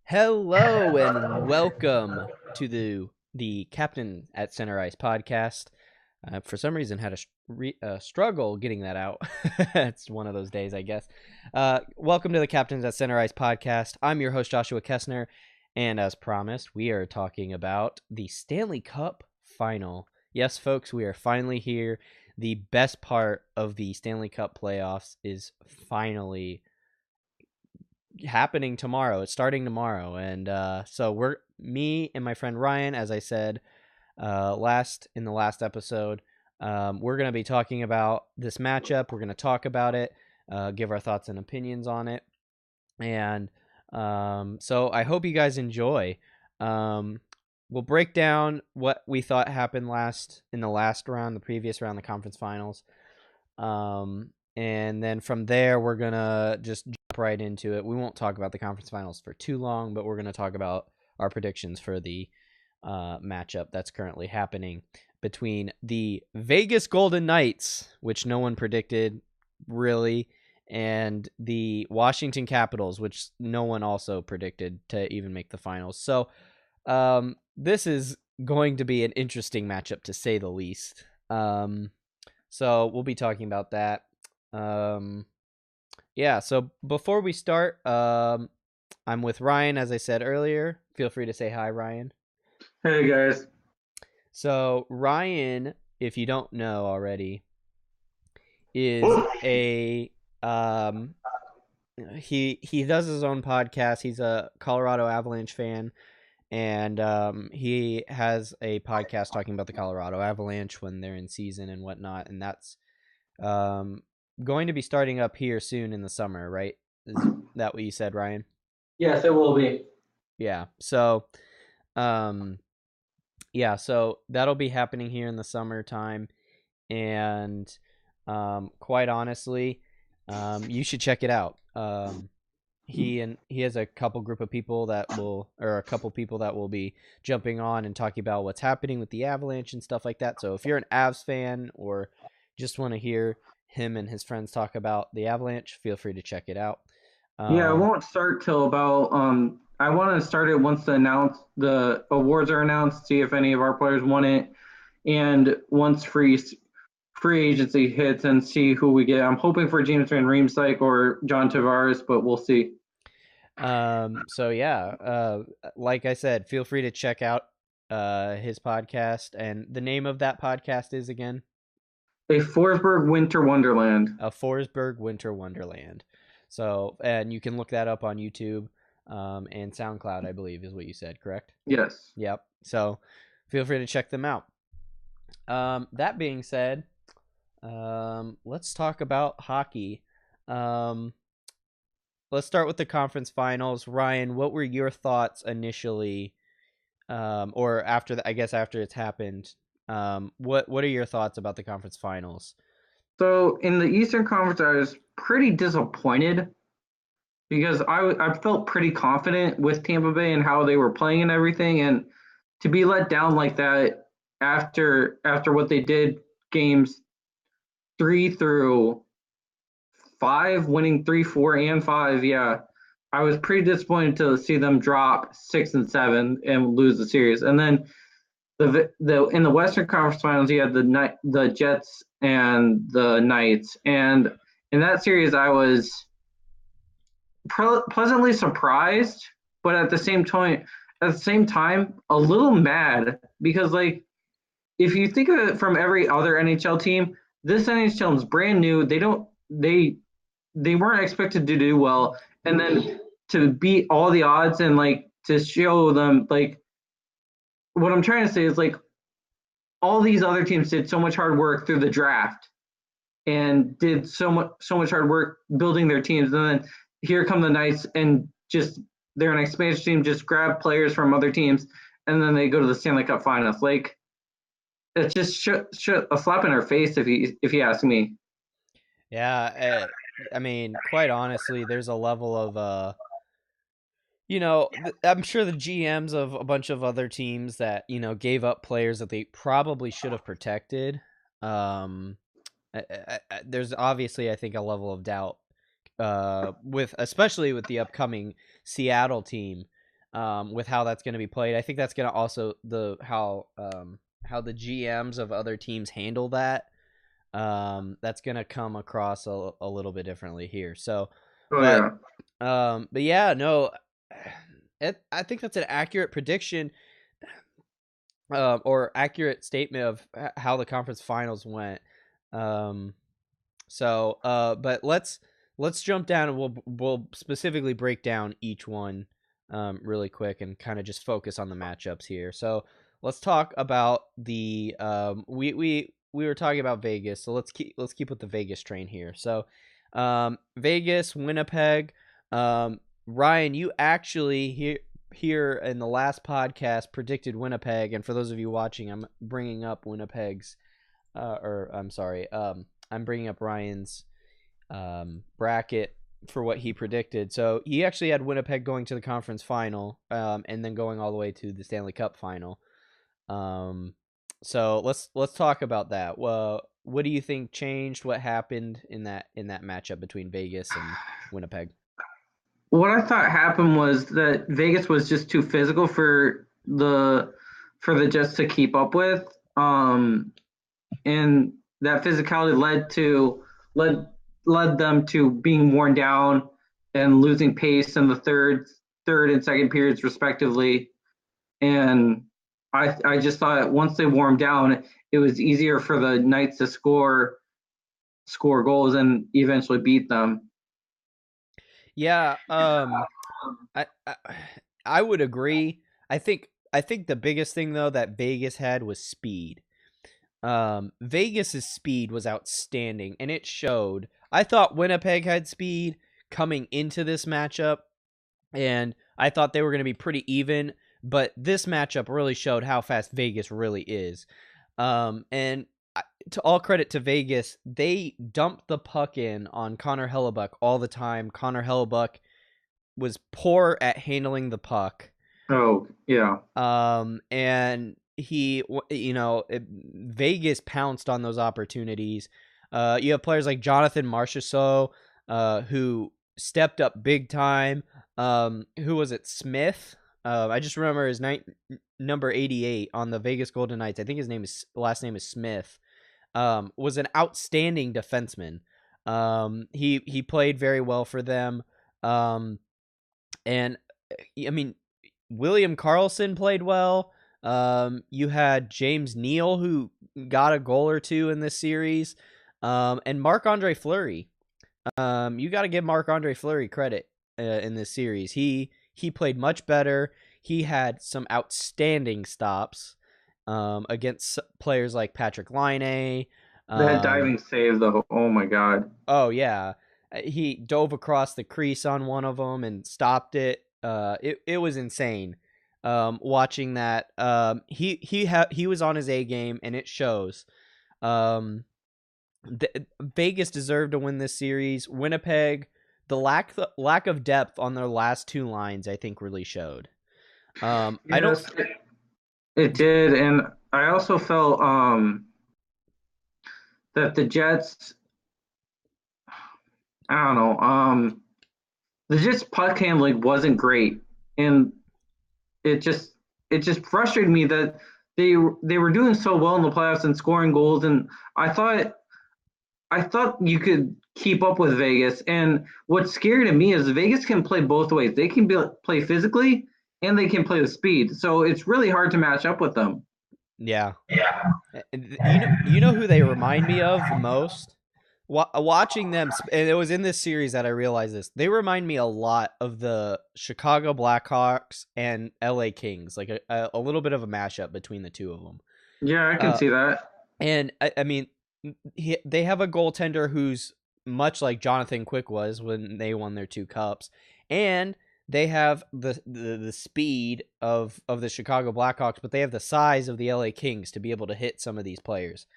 Hello and welcome to the Captain at Center Ice podcast. For some reason, had a struggle getting that out. It's one of those days, I guess. Welcome to the Captains at Center Ice podcast. I'm your host, Joshua Kessner, and as promised, we are talking about the Stanley Cup final. Yes, folks, we are finally here. The best part of the Stanley Cup playoffs is finally happening tomorrow. It's starting tomorrow, and so me and my friend Ryan, as I said in the last episode, we're going to be talking about this matchup. We're going to talk about it, give our thoughts and opinions on it, and so I hope you guys enjoy. We'll break down what we thought happened in the previous round, the conference finals. And then from there, we're going to just jump right into it. We won't talk about the conference finals for too long, but we're going to talk about our predictions for the matchup that's currently happening between the Vegas Golden Knights, which no one predicted really, and the Washington Capitals, which no one also predicted to even make the finals. So this is going to be an interesting matchup, to say the least. So we'll be talking about that. So before we start, I'm with Ryan, as I said earlier. Feel free to say hi, Ryan. Hey guys. So Ryan, if you don't know already, is a he does his own podcast. He's a Colorado Avalanche fan, and he has a podcast talking about the Colorado Avalanche when they're in season and whatnot, and that's going to be starting up here soon in the summer, right? Is that what you said, Ryan? Yes, it will be. Yeah. So, so that'll be happening here in the summertime, and quite honestly, you should check it out. He has a couple people that will be jumping on and talking about what's happening with the Avalanche and stuff like that. So if you're an Avs fan or just want to hear him and his friends talk about the Avalanche, feel free to check it out. Yeah, it won't start till about I want to start it once the awards are announced, see if any of our players won it, and once free agency hits and see who we get. I'm hoping for James Van Riemsdyk or John Tavares, but we'll see. Like I said, feel free to check out his podcast, and the name of that podcast is again A Forsberg Winter Wonderland. A Forsberg Winter Wonderland. So, and you can look that up on YouTube and SoundCloud, I believe, is what you said, correct? Yes. Yep. So, feel free to check them out. That being said, let's talk about hockey. Let's start with the conference finals. Ryan, what were your thoughts initially, or after after it's happened? What are your thoughts about the conference finals? So in the Eastern Conference, I was pretty disappointed because I felt pretty confident with Tampa Bay and how they were playing and everything, and to be let down like that after what they did games 3 through 5, winning 3, 4, and 5, yeah, I was pretty disappointed to see them drop 6 and 7 and lose the series. And then the in the Western Conference Finals, you had the Jets and the Knights, and in that series, I was pleasantly surprised, but at the same time, a little mad because like if you think of it from every other NHL team, this NHL is brand new. They weren't expected to do well, and then to beat all the odds and like to show them like what I'm trying to say is like all these other teams did so much hard work through the draft and did so much hard work building their teams, and then here come the Knights and just they're an expansion team, just grab players from other teams, and then they go to the Stanley Cup Finals. Like it's just a slap in our face if you ask me. Yeah, I mean, quite honestly, there's a level of I'm sure the GMs of a bunch of other teams that gave up players that they probably should have protected. There's obviously, I think, a level of doubt especially with the upcoming Seattle team with how that's going to be played. I think that's going to also how the GMs of other teams handle that. That's going to come across a little bit differently here. So, Oh but yeah. but yeah, no, I think that's an accurate prediction, or accurate statement of how the conference finals went. Um, but let's jump down and we'll specifically break down each one really quick and kind of just focus on the matchups here. So let's talk about the we were talking about Vegas, so let's keep with the Vegas train here. So Vegas, Winnipeg. Ryan, you actually here in the last podcast predicted Winnipeg, and for those of you watching, I'm bringing up Winnipeg's or I'm sorry, I'm bringing up Ryan's bracket for what he predicted. So he actually had Winnipeg going to the conference final, and then going all the way to the Stanley Cup final. So let's talk about that. Well, what do you think changed? What happened in that matchup between Vegas and Winnipeg? What I thought happened was that Vegas was just too physical for the Jets to keep up with. And that physicality led led them to being worn down and losing pace in the third and second periods respectively. And I just thought once they warmed down, it was easier for the Knights to score goals and eventually beat them. Yeah, I I would agree. I think the biggest thing though that Vegas had was speed. Vegas's speed was outstanding, and it showed. I thought Winnipeg had speed coming into this matchup, and I thought they were going to be pretty even. But this matchup really showed how fast Vegas really is. And to all credit to Vegas, they dumped the puck in on Connor Hellebuck all the time. Connor Hellebuck was poor at handling the puck. Oh yeah, And Vegas pounced on those opportunities. You have players like Jonathan Marchessault, who stepped up big time. Who was it? Smith. I just remember his number 88 on the Vegas Golden Knights. I think his last name is Smith. Was an outstanding defenseman. He played very well for them. And I mean, William Karlsson played well. You had James Neal, who got a goal or two in this series, and Marc-Andre Fleury. You got to give Marc-Andre Fleury credit in this series. He played much better. He had some outstanding stops against players like Patrick Laine. that Um, diving save though. Oh my god. oh yeah, he dove across the crease on one of them and stopped it. It was insane. Watching that, he was on his A game, and it shows. Um, Vegas deserved to win this series. Winnipeg, the lack of depth on their last two lines, I think, really showed. I don't. Yes, it did, and I also felt that the Jets. I don't know. The Jets puck handling wasn't great, and it just it just frustrated me that they were doing so well in the playoffs and scoring goals, and I thought you could keep up with Vegas. And what's scary to me is Vegas can play both ways. They can play physically and they can play with speed. So it's really hard to match up with them. Yeah. You know who they remind me of the most? Watching them, and it was in this series that I realized this. They remind me a lot of the Chicago Blackhawks and LA Kings, like a little bit of a mashup between the two of them. Yeah, I can Uh, see that. and I mean, they have a goaltender who's much like Jonathan Quick was when they won their two cups, and they have the speed of the Chicago Blackhawks, but they have the size of the LA Kings to be able to hit some of these players.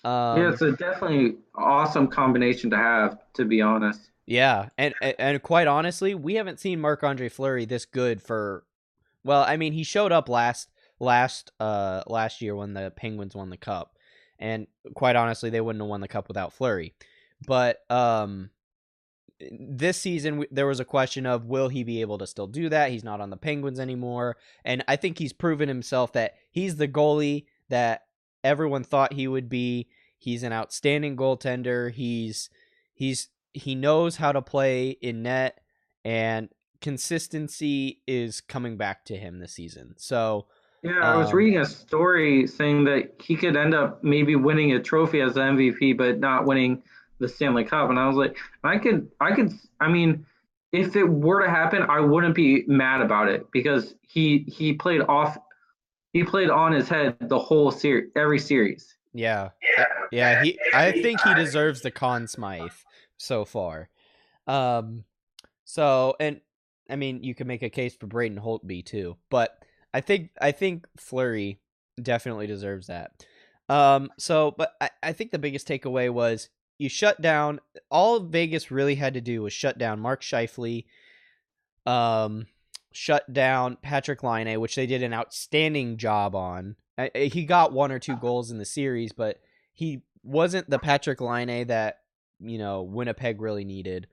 Yeah, Um, it's a definitely awesome combination to have, to be honest. yeah, and quite honestly, we haven't seen Marc-Andre Fleury this good for. Well, I mean, he showed up last year when the Penguins won the cup, and quite honestly, they wouldn't have won the cup without Fleury. But this season there was a question of will he be able to still do that? He's not on the Penguins anymore, and I think he's proven himself that he's the goalie that everyone thought he would be. He's an outstanding goaltender. He knows how to play in net, and consistency is coming back to him this season. So, Yeah, I was um, reading a story saying that he could end up maybe winning a trophy as the MVP, but not winning the Stanley Cup. And I was like, I mean, if it were to happen, I wouldn't be mad about it because he played on his head the whole series, every series. yeah, yeah. I think he deserves the Conn Smythe so far. Um, So, and I mean, you can make a case for Braden Holtby too, but I think Fleury definitely deserves that. But I think the biggest takeaway was you shut down. All Vegas really had to do was shut down Mark Scheifele, um, shut down Patrick Laine, which they did an outstanding job on. He got 1 or 2 goals in the series, but he wasn't the Patrick Laine that Winnipeg really needed.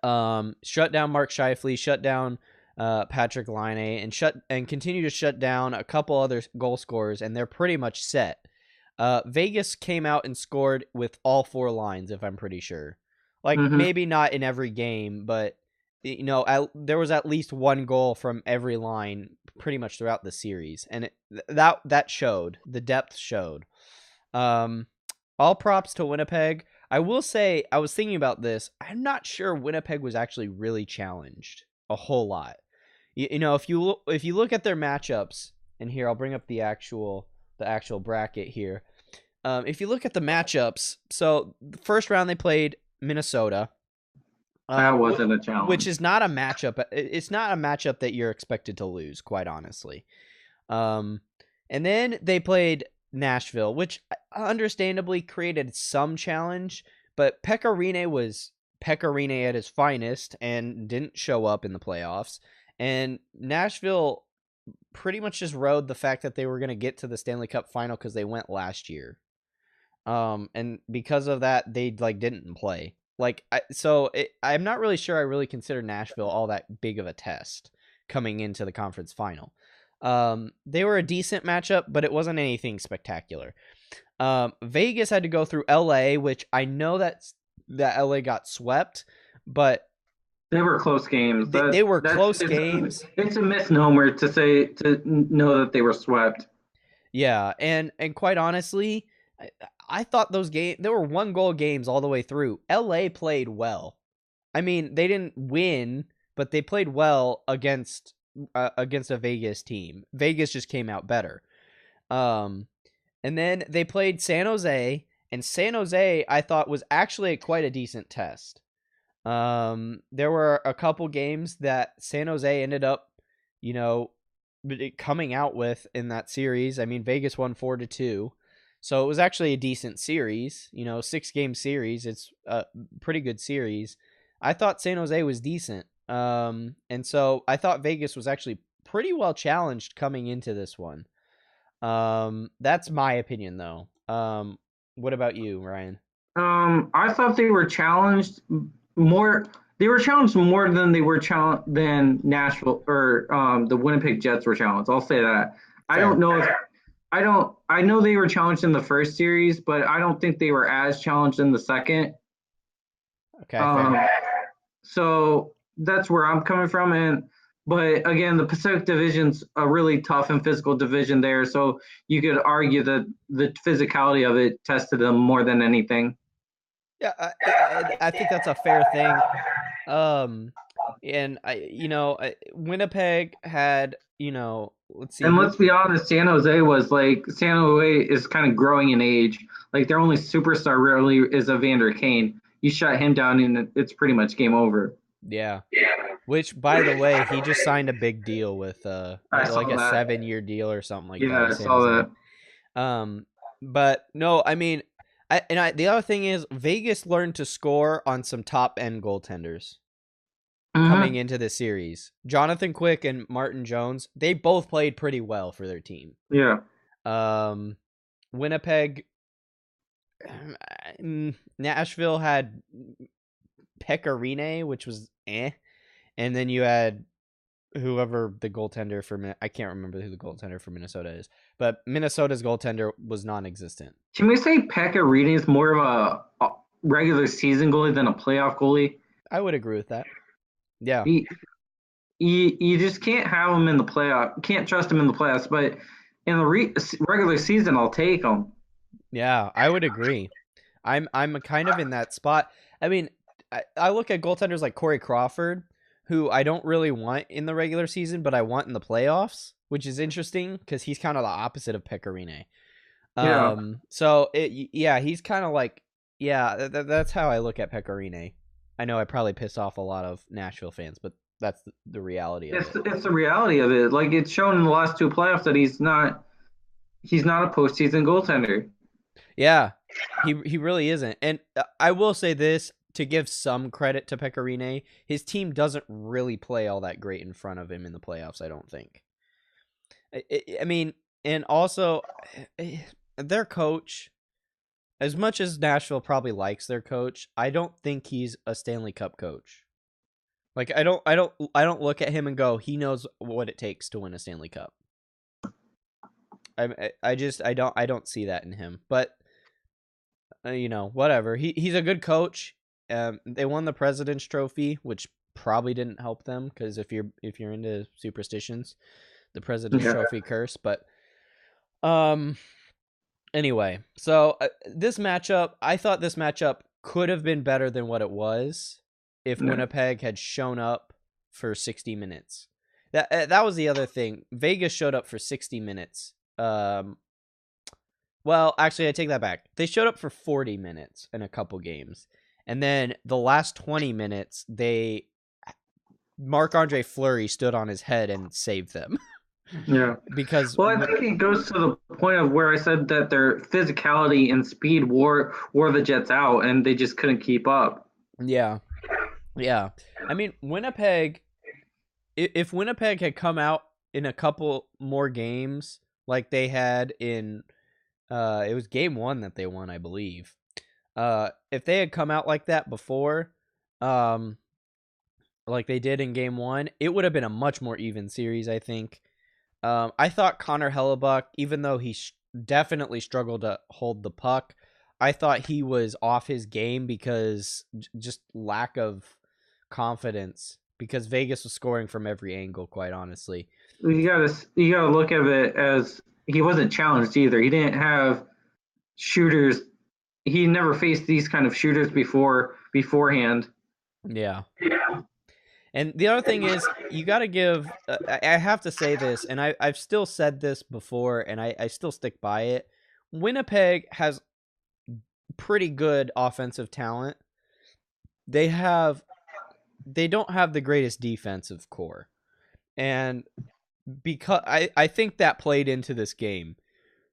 Shut down Mark Scheifele, shut down Patrick Laine, and continue to shut down a couple other goal scorers, and they're pretty much set. Vegas came out and scored with all 4 lines, if I'm pretty sure. Like Hmm. maybe not in every game, but there was at least 1 goal from every line pretty much throughout the series, and that showed. The depth showed. Um, all props to Winnipeg. I will say, I was thinking about this. I'm not sure Winnipeg was actually really challenged a whole lot. If you look at their matchups, and here I'll bring up the actual bracket here. If you look at the matchups, so the first round they played Minnesota, That wasn't a which challenge. is not a matchup. It's not a matchup that you're expected to lose, quite honestly. Um, and then they played Nashville, which understandably created some challenge, but Pekka Rinne was Pekka Rinne at his finest and didn't show up in the playoffs. And Nashville pretty much just rode the fact that they were going to get to the Stanley Cup final because they went last year. And because of that, they didn't play. I'm not really sure I really consider Nashville all that big of a test coming into the conference final. They were a decent matchup, but it wasn't anything spectacular. Vegas had to go through LA, which I know that LA got swept, but They were close games. they were That's close games. it's a misnomer to say to know that they were swept. Yeah, and quite honestly, I thought those games there were 1 goal games all the way through. LA played well. I mean, they didn't win, but they played well against a Vegas team. Vegas just came out better. Um, and then they played San Jose, and San Jose I thought was actually quite a decent test. There were a couple games that San Jose ended up, you know, coming out with in that series. I mean, Vegas won 4-2. So it was actually a decent series, 6-game series. It's a pretty good series. I thought San Jose was decent. And so I thought Vegas was actually pretty well challenged coming into this one. That's my opinion though. What about you, Ryan? I thought they were challenged more. They were challenged more than they were challenged than Nashville or the Winnipeg Jets were challenged. I'll say that. I don't Fair. know if I don't. I know they were challenged in the first series, but I don't think they were as challenged in the second. Okay, Um, fair. so that's where I'm coming from. And but again, the Pacific Division's a really tough and physical division there. So you could argue that the physicality of it tested them more than anything. Yeah, I think that's a fair thing. Um, and Winnipeg had, let's see And who. let's be honest, San Jose was like San Jose is kind of growing in age. Like their only superstar really is Evander Kane. You shut him down and it's pretty much game over. Yeah. Which, by the way, he just signed a big deal with I like saw a that. 7-year deal or something like that Yeah, with I San saw Jose. that. Um, but no, I mean, the other thing is Vegas learned to score on some top end goaltenders coming Hmm. into the series. Jonathan Quick and Martin Jones, they both played pretty well for their team. Yeah. Um, Winnipeg, Nashville had Pecorine, which was and then you had whoever the goaltender for I can't remember who the goaltender for Minnesota is, but Minnesota's goaltender was non-existent. Can we say Pecorini is more of a regular season goalie than a playoff goalie? I would agree with that. Yeah. He, you just can't have him in the playoff. Can't trust him in the playoffs, but in the regular season, I'll take him. Yeah, I would agree. I'm kind of in that spot. I mean, I look at goaltenders like Corey Crawford, who I don't really want in the regular season, but I want in the playoffs, which is interesting because he's kind of the opposite of Pecorine. Yeah. So he's kind of like, that's how I look at Pecorine. I know I probably piss off a lot of Nashville fans, but that's the reality of it. It's the reality of it. Like it's shown in the last two playoffs that he's not a postseason goaltender. Yeah, he really isn't. And I will say this to give some credit to Pecorine, his team doesn't really play all that great in front of him in the playoffs, I don't think. I mean, and also their coach, as much as Nashville probably likes their coach, I don't think he's a Stanley Cup coach. Like I don't look at him and go, he knows what it takes to win a Stanley Cup. I don't see that in him. But whatever. He's a good coach. They won the President's Trophy, which probably didn't help them because if you're into superstitions, the President's Trophy curse. But anyway, so this matchup, I thought this matchup could have been better than what it was if Winnipeg had shown up for 60 minutes. That was the other thing. Vegas showed up for 60 minutes. Well, actually, I take that back. They showed up for 40 minutes in a couple games. And then the last 20 minutes, Marc-Andre Fleury stood on his head and saved them. Yeah. Because I think it goes to the point of where I said that their physicality and speed wore the Jets out, and they just couldn't keep up. Yeah. Yeah. I mean, Winnipeg, if Winnipeg had come out in a couple more games like they had in, it was game 1 that they won, I believe. If they had come out like that before, like they did in game 1, it would have been a much more even series, I think. I thought Connor Hellebuck, even though he definitely struggled to hold the puck, I thought he was off his game because just lack of confidence, because Vegas was scoring from every angle, quite honestly. You gotta look at it as he wasn't challenged either. He didn't have shooters. He never faced these kind of shooters beforehand. Yeah. And the other thing is, you got to give, I have to say this, and I've still said this before, and I still stick by it. Winnipeg has pretty good offensive talent. They don't have the greatest defensive core. And because I think that played into this game.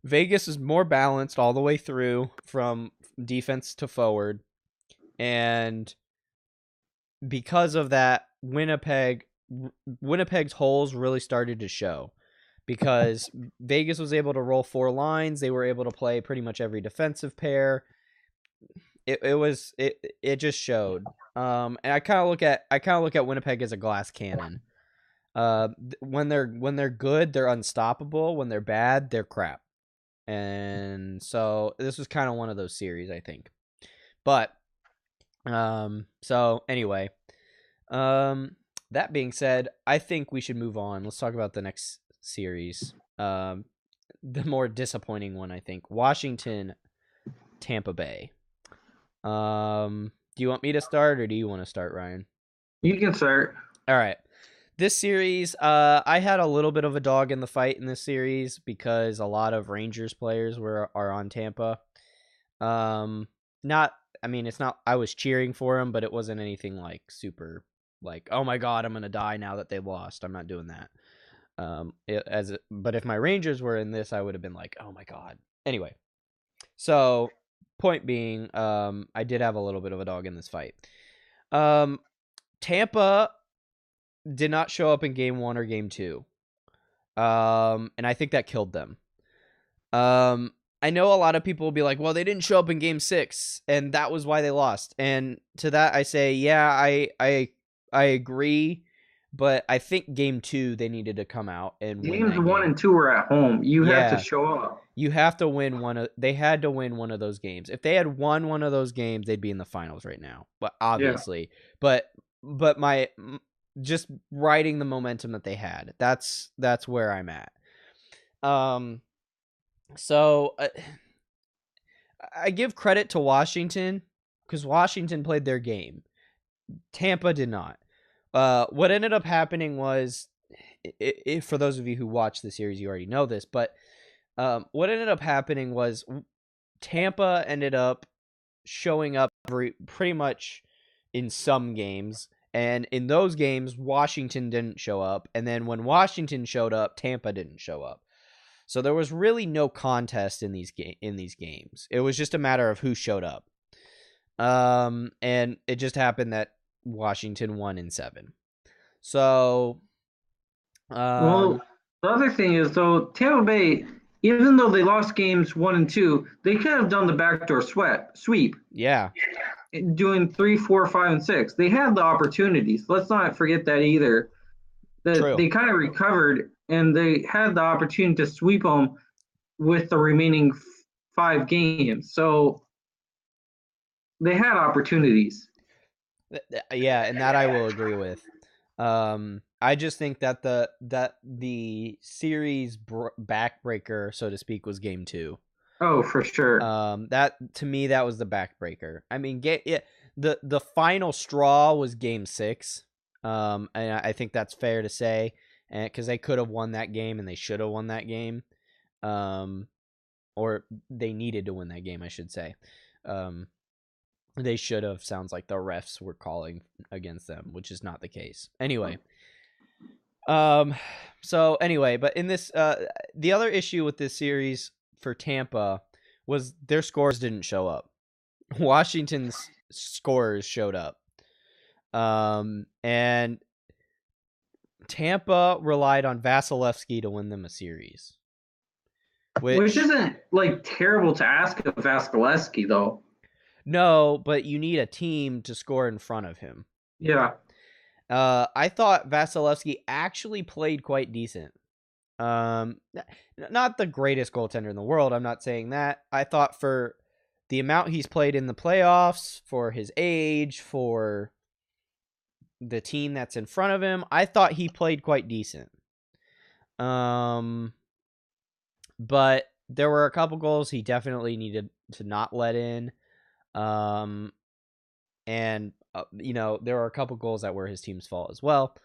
Vegas is more balanced all the way through from defense to forward. And because of that, Winnipeg's holes really started to show, because Vegas was able to roll 4 lines. They were able to play pretty much every defensive pair. It just showed. And I kind of look at Winnipeg as a glass cannon. When they're good, they're unstoppable. When they're bad, they're crap. And so this was kind of one of those series, I think. But so anyway, that being said, I think we should move on. Let's talk about the next series. The more disappointing one, I think. Washington, Tampa Bay. Do you want me to start, or do you want to start, Ryan? You can start. All right. This series, I had a little bit of a dog in the fight in this series because a lot of Rangers players are on Tampa. It's not, I was cheering for them, but it wasn't anything like super, like, oh my God, I'm going to die now that they lost. I'm not doing that. But if my Rangers were in this, I would have been like, oh my God. Anyway, so point being, I did have a little bit of a dog in this fight. Tampa did not show up in game 1 or game 2. And I think that killed them. I know a lot of people will be like, well, they didn't show up in game 6 and that was why they lost. And to that I say, yeah, I agree, but I think game 2 they needed to come out and win Games that one game. and two are at home. You have to Yeah. show up. You have to win they had to win one of those games. If they had won one of those games, they'd be in the finals right now. But Yeah. obviously, but my just riding the momentum that they had. That's where I'm at. Um so I give credit to Washington because Washington played their game. Tampa did not. What ended up happening was, if for those of you who watch the series, you already know this, but what ended up happening was Tampa ended up showing up pretty much in some games, and in those games, Washington didn't show up, and then when Washington showed up, Tampa didn't show up. So there was really no contest in these games. It was just a matter of who showed up. And it just happened that Washington won in 7. So, Well, the other thing is though, Tampa Bay, even though they lost games one and two, they could have done the backdoor sweep, yeah, doing 3, 4, 5, and 6. They had the opportunities. Let's not forget that either. That true. they kind of recovered and they had the opportunity to sweep them with the remaining 5 games. So they had opportunities. Yeah, and that I will agree with. I just think that the series backbreaker, so to speak, was game 2. Oh, for sure. That to me that was the backbreaker. I mean, the final straw was game 6. And I think that's fair to say, and because they could have won that game and they should have won that game, or they needed to win that game, I should say. They should have sounds like the refs were calling against them, which is not the case. Anyway, so anyway, but in this the other issue with this series for Tampa was their scores didn't show up. Washington's scores showed up. And Tampa relied on Vasilevsky to win them a series. Which isn't like terrible to ask of Vasilevsky though. No, but you need a team to score in front of him. Yeah. I thought Vasilevsky actually played quite decent. Not the greatest goaltender in the world. I'm not saying that. I thought for the amount he's played in the playoffs, for his age, for the team that's in front of him, I thought he played quite decent. But there were a couple goals he definitely needed to not let in. And there were a couple goals that were his team's fault as well.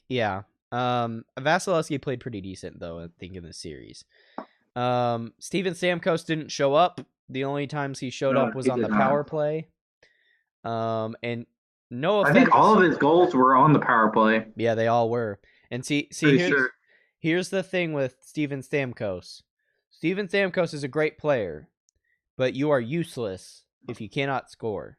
Yeah. Vasilevsky played pretty decent though, I think, in this series. Steven Stamkos didn't show up. The only times he showed up was on the power play. And no offense. I think all of his goals were on the power play. Yeah, they all were. And see, here's the thing with Steven Stamkos. Steven Stamkos is a great player, but you are useless if you cannot score.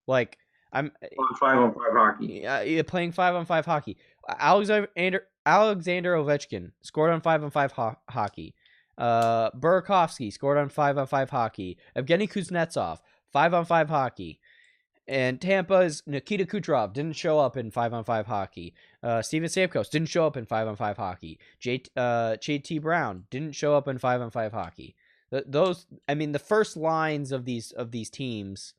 Like, I'm on 5-on-5 hockey. Yeah, playing 5-on-5 hockey. Alexander Ovechkin scored on 5-on-5 hockey. Burakovsky scored on 5-on-5 hockey. Evgeny Kuznetsov 5-on-5 hockey. And Tampa's Nikita Kucherov didn't show up in 5-on-5 hockey. Steven Stamkos didn't show up in 5-on-5 hockey. JT Brown didn't show up in 5-on-5 hockey. The first lines of these teams,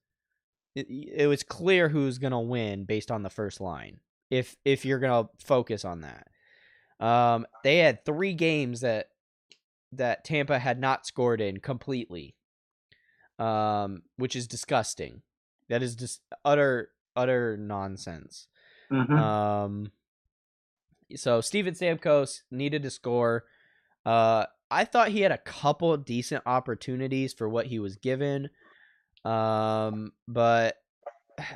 it was clear who's gonna win based on the first line. If you're gonna focus on that, they had 3 games that Tampa had not scored in completely, which is disgusting. That is just utter nonsense. Mm-hmm. So Steven Stamkos needed to score. I thought he had a couple decent opportunities for what he was given. But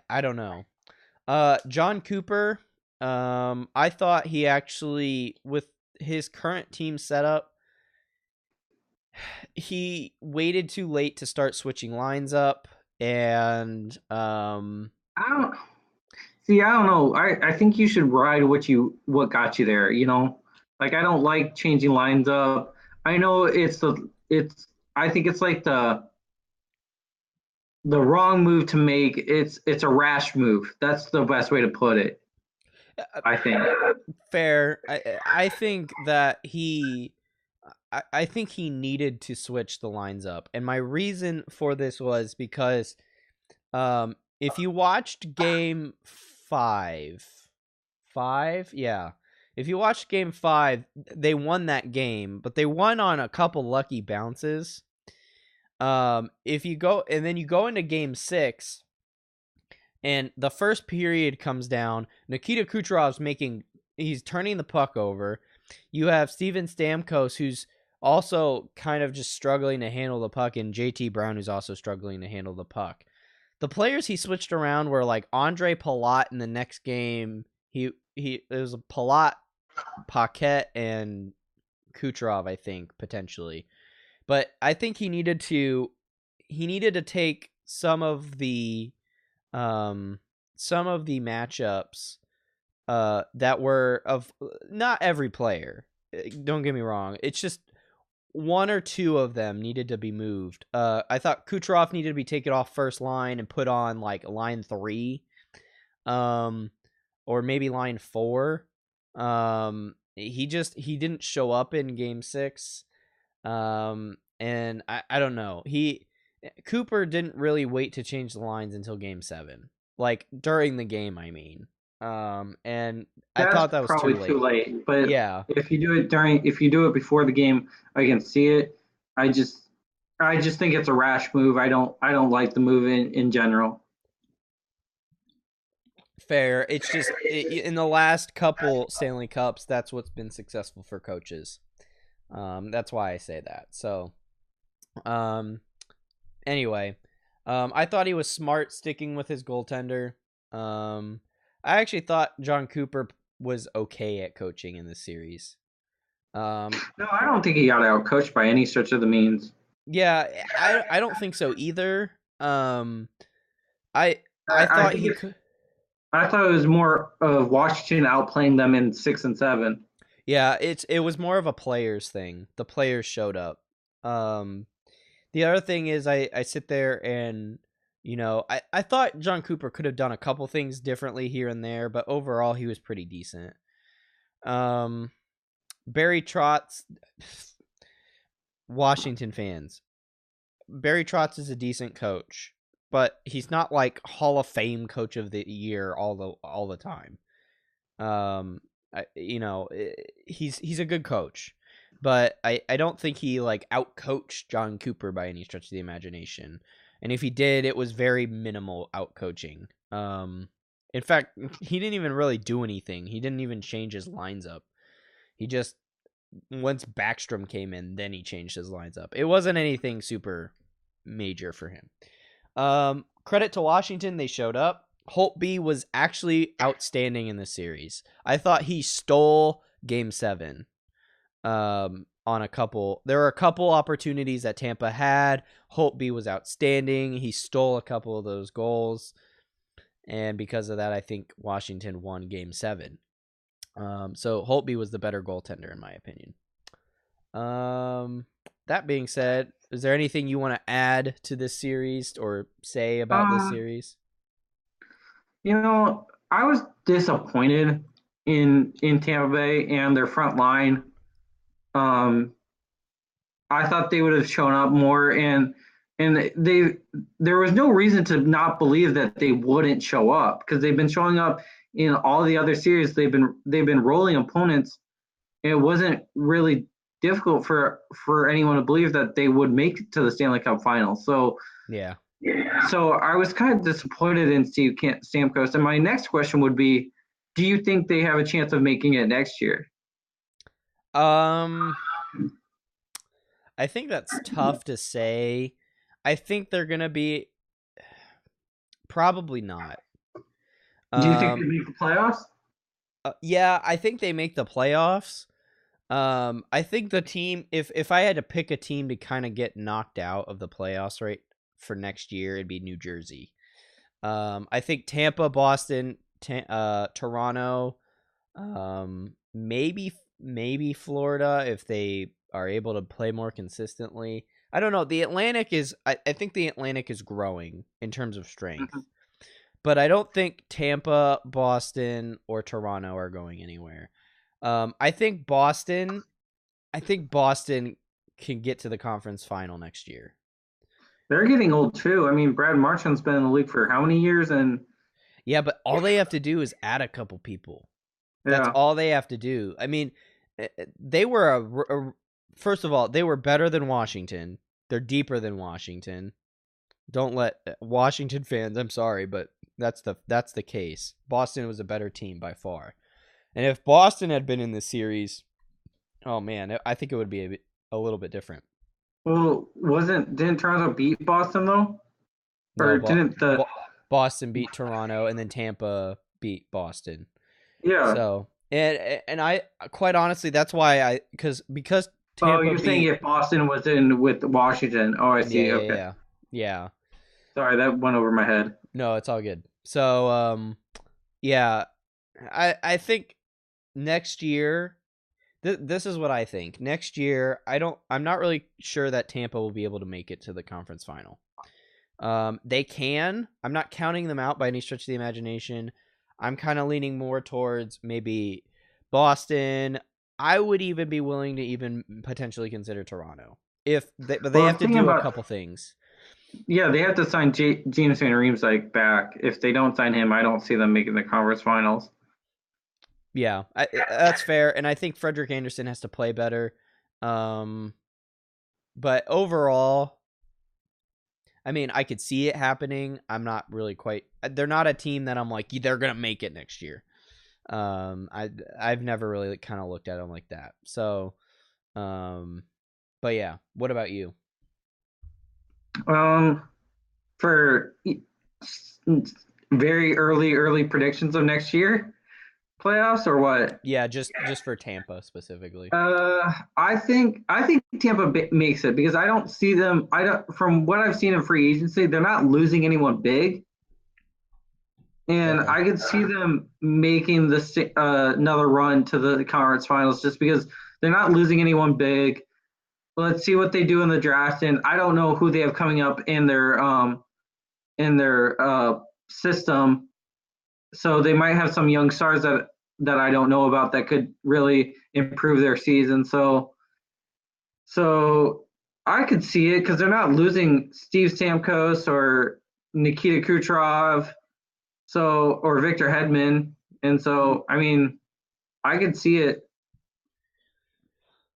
I don't know. John Cooper, I thought he actually, with his current team setup, he waited too late to start switching lines up. And I don't know. I think you should ride what got you there, Like, I don't like changing lines up. I know it's I think it's like the wrong move to make. It's a rash move. That's the best way to put it, Uh, I think. Fair. I think that I think he needed to switch the lines up, and my reason for this was because if you watched game five, yeah, if you watched game 5, they won that game, but they won on a couple lucky bounces. If you go and then you go into game 6, and the first period comes down, Nikita Kucherov's he's turning the puck over. You have Steven Stamkos, who's also kind of just struggling to handle the puck, and JT Brown, who's also struggling to handle the puck. The players he switched around were like Andre Palat in the next game. It was a Palat, Paquette, and Kucherov, I think, potentially. But I think he needed to take some of the matchups that were of not every player. Don't get me wrong. It's just one or two of them needed to be moved. I thought Kucherov needed to be taken off first line and put on like line 3, um, or maybe line 4. He didn't show up in game 6, and I don't know. Cooper didn't really wait to change the lines until game 7, like during the game. I mean, and I That's thought that was too probably too late. late. But Yeah, if you do it before the game, I can see it. I just I just think it's a rash move. I don't like the move in general. fair. It's just in the last couple Stanley Cups, that's what's been successful for coaches. That's why I say that. So, um, anyway, I thought he was smart sticking with his goaltender. Um, I actually thought John Cooper was okay at coaching in this series. Um, No, I don't think he got out coached by any stretch of the means. yeah, I don't think so either. I I I thought think he could. I thought it was more of Washington outplaying them in 6 and 7. Yeah, it was more of a players thing. The players showed up. Um, the other thing is I sit there and I thought John Cooper could have done a couple things differently here and there, but overall he was pretty decent. Um, Barry Trotz, Washington fans. Barry Trotz is a decent coach, but he's not like Hall of Fame coach of the year all the time. Um, he's a good coach, but I don't think he like outcoached John Cooper by any stretch of the imagination. And if he did, it was very minimal outcoaching. In fact, he didn't even really do anything. He didn't even change his lines up. He just once Backstrom came in, then he changed his lines up. It wasn't anything super major for him. Credit to Washington, they showed up. Holtby was actually outstanding in this series. I thought he stole game 7. On a couple, there were a couple opportunities that Tampa had. Holtby was outstanding. He stole a couple of those goals, and because of that, I think Washington won game 7. So Holtby was the better goaltender in my opinion. That being said, is there anything you want to add to this series or say about this Um, series? I was disappointed in Tampa Bay and their front line. Um, I thought they would have shown up more, and they there was no reason to not believe that they wouldn't show up because they've been showing up in all the other series. They've been rolling opponents. And it wasn't really difficult for anyone to believe that they would make it to the Stanley Cup Finals. Yeah. So I was kind of disappointed in Steve Stamkos. And my next question would be, do you think they have a chance of making it next year? Um, I think that's tough to say. I think they're gonna be probably not. Do you think they Um, make the playoffs? yeah, I think they make the playoffs. I think the team, if I had to pick a team to kind of get knocked out of the playoffs right for next year, it'd be New Jersey. I think Tampa, Boston, Toronto, maybe Florida if they are able to play more consistently. I don't know. The Atlantic is I think the Atlantic is growing in terms of strength. Mhm. But I don't think Tampa, Boston, or Toronto are going anywhere. I think Boston can get to the conference final next year. They're getting old too. I mean, Brad Marchand's been in the league for how many years? And Yeah, but all they have to do is add a couple people. That's yeah, all they have to do. I mean, they were first of all, they were better than Washington. They're deeper than Washington. Don't let Washington fans. I'm sorry, but that's the case. Boston was a better team by far. And if Boston had been in the series, oh man, I think it would be a little bit different. well, didn't Toronto beat Boston though, No, or didn't the Boston beat Toronto, and then Tampa beat Boston. yeah? So and I quite honestly, that's why because Oh, Tampa you're saying beat. if Boston was in with Washington? Oh, I Yeah, see. yeah, Okay, yeah, yeah. sorry, that went over my head. No, it's all good. So yeah, I think next year. This is what I think. Next year, I'm not really sure that Tampa will be able to make it to the conference final. They can. I'm not counting them out by any stretch of the imagination. I'm kind of leaning more towards maybe Boston. I would even be willing to even potentially consider Toronto but they Well, I have was to thinking do a about couple things. yeah, they have to sign James Van Riemsdyk like back. If they don't sign him, I don't see them making the conference finals. Yeah, that's fair, and I think Frederick Anderson has to play better. Um, but overall, I mean, I could see it happening. I'm not really quite. They're not a team that I'm like they're gonna make it next year. I've never really kind of looked at them like that. So, um, but yeah. What about you? Um, for very early predictions of next year playoffs or what? Yeah, just for Tampa specifically. I think Tampa makes it because I don't see them. I don't from what I've seen in free agency, they're not losing anyone big, and Okay. I could see them making this another run to the conference finals just because they're not losing anyone big. Let's see what they do in the draft, and I don't know who they have coming up in their system. So they might have some young stars that I don't know about that could really improve their season. So I could see it because they're not losing Steve Stamkos or Nikita Kucherov, or Victor Hedman, and so I mean I could see it.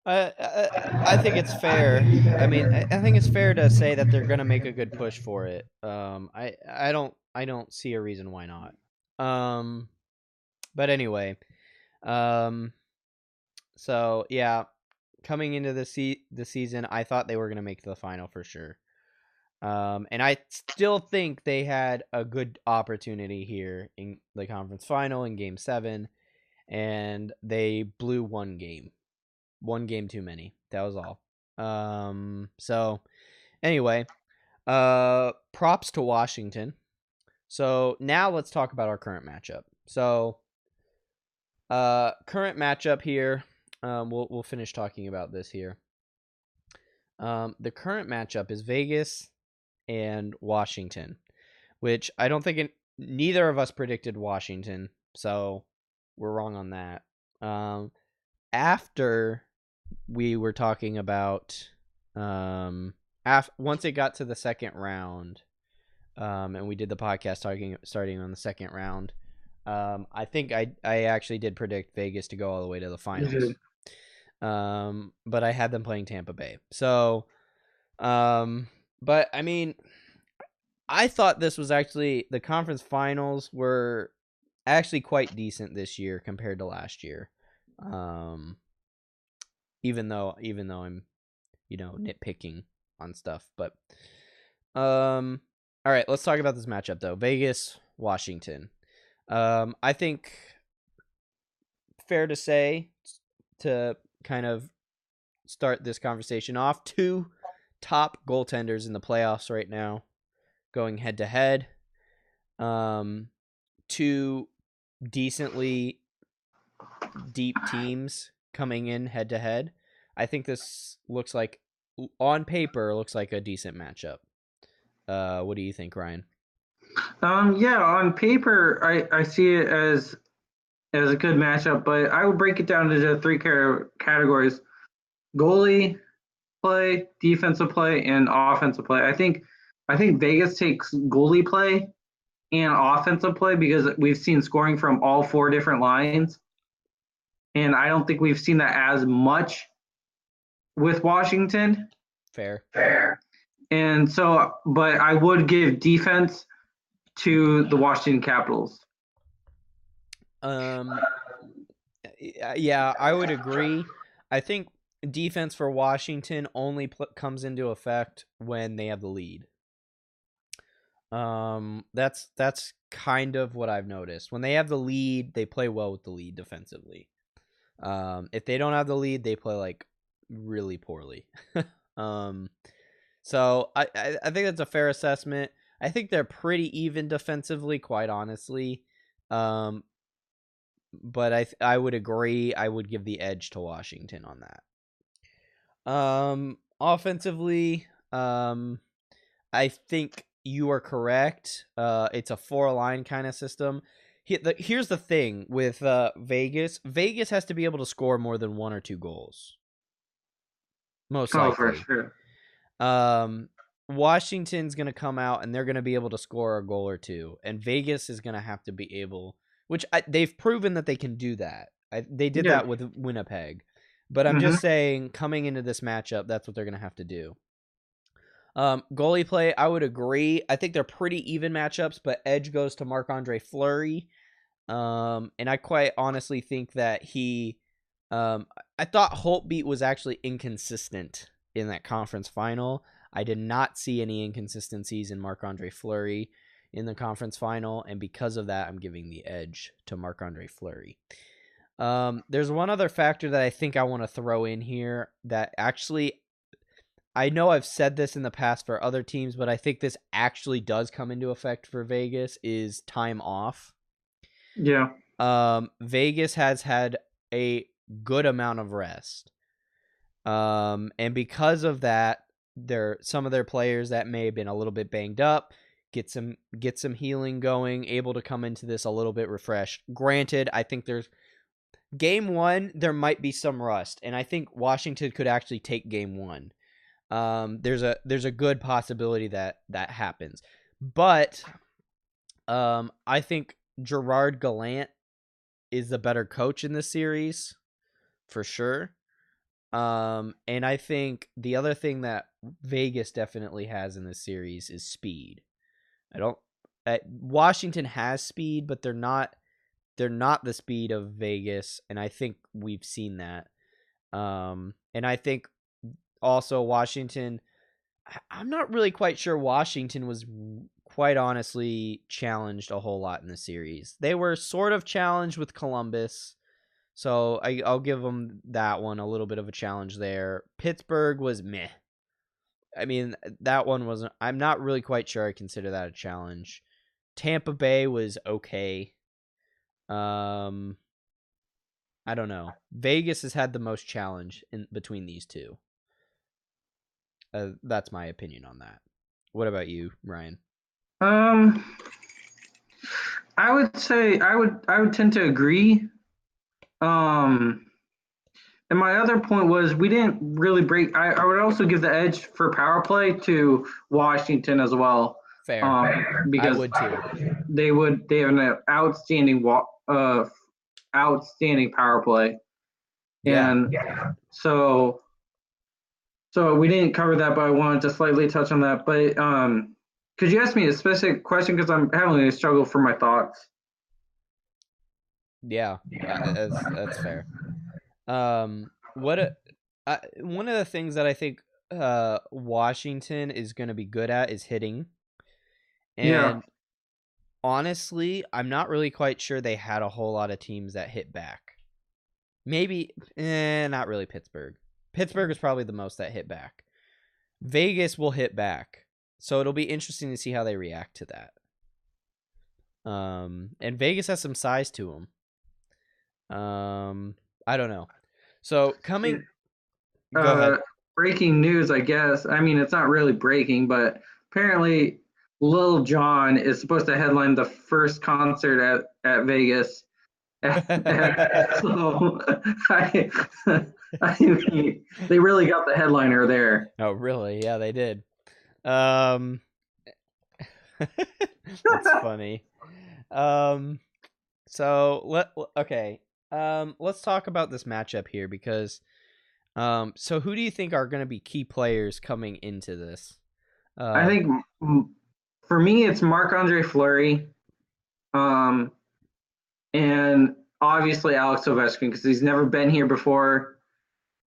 I think it's fair. I mean, I think it's fair to say that they're gonna make a good push for it. I don't see a reason why not. Um, but anyway, um, so yeah, coming into the season, I thought they were gonna make the final for sure. And I still think they had a good opportunity here in the conference final in Game 7, and they blew one game too many. That was all. So anyway, props to Washington. So now let's talk about our current matchup. So, current matchup here. We'll finish talking about this here. The current matchup is Vegas and Washington, which I don't think neither of us predicted Washington, so we're wrong on that. After we were talking about once it got to the second round, and we did the podcast starting on the second round. I think I actually did predict Vegas to go all the way to the finals. But I had them playing Tampa Bay. So, but I mean, I thought this was actually the conference finals were actually quite decent this year compared to last year. Um, even though I'm nitpicking on stuff, but all right, let's talk about this matchup though. Vegas, Washington. I think fair to say to kind of start this conversation off, two top goaltenders in the playoffs right now going head to head. Two decently deep teams coming in head to head. I think this looks like, on paper, looks like a decent matchup. What do you think, Ryan? Yeah, on paper, I see it as a good matchup, but I would break it down into three categories: goalie play, defensive play, and offensive play. I think Vegas takes goalie play and offensive play because we've seen scoring from all four different lines, and I don't think we've seen that as much with Washington. Fair. And so, but I would give defense to the Washington Capitals. Um, yeah, I would agree. I think defense for Washington only comes into effect when they have the lead. That's kind of what I've noticed. When they have the lead, they play well with the lead defensively. If they don't have the lead, they play like really poorly. um, so I think that's a fair assessment. I think they're pretty even defensively, quite honestly. Um, but I would agree. I would give the edge to Washington on that. Offensively, I think you are correct. It's a four-line kind of system. Here's the thing with Vegas. Vegas has to be able to score more than one or two goals, most Oh, for likely. sure. Washington's going to come out and they're going to be able to score a goal or two, and Vegas is going to have to be able, which they've proven that they can do that. They did Yeah. that with Winnipeg, but I'm Mm-hmm. just saying, coming into this matchup, that's what they're going to have to do. Goalie play, I would agree. I think they're pretty even matchups, but edge goes to Marc-Andre Fleury. And I quite honestly think that I thought Holtbeat was actually inconsistent in that conference final. I did not see any inconsistencies in Marc-Andre Fleury in the conference final, and because of that, I'm giving the edge to Marc-Andre Fleury. There's one other factor that I think I want to throw in here that actually, I know I've said this in the past for other teams, but I think this actually does come into effect for Vegas, is time off. Yeah. Vegas has had a good amount of rest. And because of that, some of their players that may have been a little bit banged up get some healing going, able to come into this a little bit refreshed. Granted, I think there's game one, there might be some rust, and I think Washington could actually take game one. There's a good possibility that happens, but I think Gerard Gallant is the better coach in this series for sure. And I think the other thing that Vegas definitely has in this series is speed. I don't. Washington has speed, but they're not. They're not the speed of Vegas, and I think we've seen that. And I think also Washington. I'm not really quite sure Washington was quite honestly challenged a whole lot in the series. They were sort of challenged with Columbus, so I'll give them that one a little bit of a challenge there. Pittsburgh was meh. I mean, that one wasn't. I'm not really quite sure I consider that a challenge. Tampa Bay was okay. Um, I don't know. Vegas has had the most challenge in between these two. That's my opinion on that. What about you, Ryan? Um, I would say I would tend to agree. Um, and my other point was we didn't really break. I would also give the edge for power play to Washington as well, Fair. I because would too. they have an outstanding power play, Yeah. and so we didn't cover that, but I wanted to slightly touch on that. But could you ask me a specific question because I'm having a struggle for my thoughts? Yeah. That's fair. One of the things that I think Washington is going to be good at is hitting. Yeah. And honestly, I'm not really quite sure they had a whole lot of teams that hit back. Maybe, not really Pittsburgh. Pittsburgh is probably the most that hit back. Vegas will hit back. So it'll be interesting to see how they react to that. And Vegas has some size to them. I don't know. So Go uh, ahead. breaking news, I guess. I mean, it's not really breaking, but apparently Lil Jon is supposed to headline the first concert at Vegas. So I, I mean, they really got the headliner there. Oh, really? Yeah, they did. Um, that's funny. Um, okay. Let's talk about this matchup here because so who do you think are going to be key players coming into this? I Um, think for me, it's Marc-Andre Fleury, um, and obviously Alex Ovechkin because he's never been here before,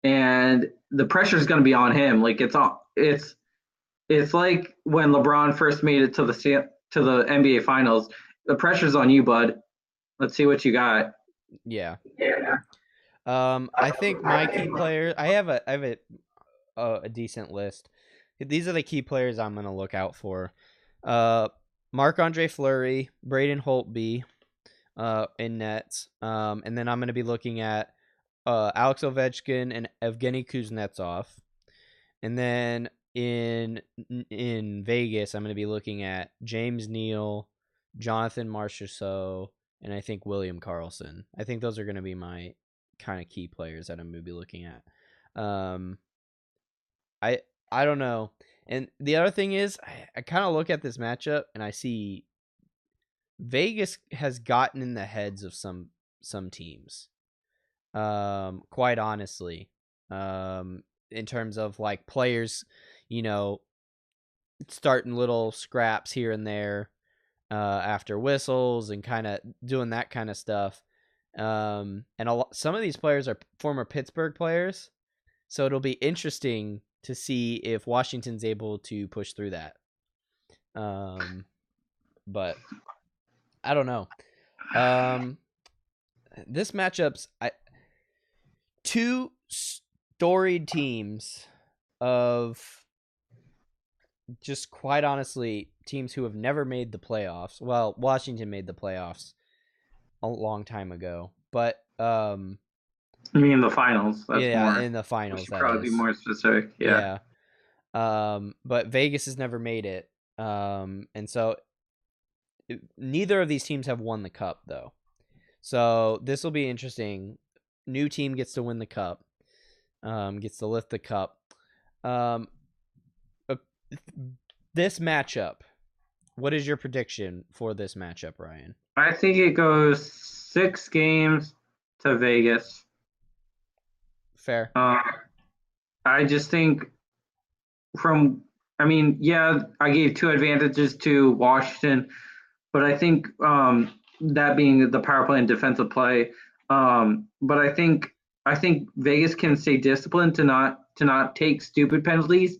and the pressure is going to be on him. Like it's like when LeBron first made it to the NBA Finals. The pressure's on you, bud. Let's see what you got. yeah. Yeah. I think my key player. I have a decent list. These are the key players I'm going to look out for. Uh, Marc Andre Fleury, Braden Holtby, in nets. And then I'm going to be looking at Alex Ovechkin and Evgeny Kuznetsov. And then in Vegas, I'm going to be looking at James Neal, Jonathan Marchessault, and I think William Karlsson. I think those are going to be my kind of key players that I'm going to be looking at. Um, I I don't know. And the other thing is, I kind of look at this matchup and I see Vegas has gotten in the heads of some teams. Quite honestly, in terms of like players, you know, starting little scraps here and there after whistles and kind of doing that kind of stuff. And some of these players are former Pittsburgh players, so it'll be interesting to see if Washington's able to push through that. But I don't know. Um, this matchup's two storied teams of just quite honestly teams who have never made the playoffs. Well, Washington made the playoffs a long time ago, but I mean, the finals. That's yeah, more. in the We finals should that probably be is. more specific. Yeah. Yeah. But Vegas has never made it. And so neither of these teams have won the cup though. So this will be interesting. New team gets to win the cup. Gets to lift the cup. Um, uh, this matchup. What is your prediction for this matchup, Ryan? I think it goes 6 games to Vegas. Fair. Uh, I just think from, I mean, yeah, I gave two advantages to Washington, but I think that being the power play and defensive play. But I think Vegas can stay disciplined to not take stupid penalties.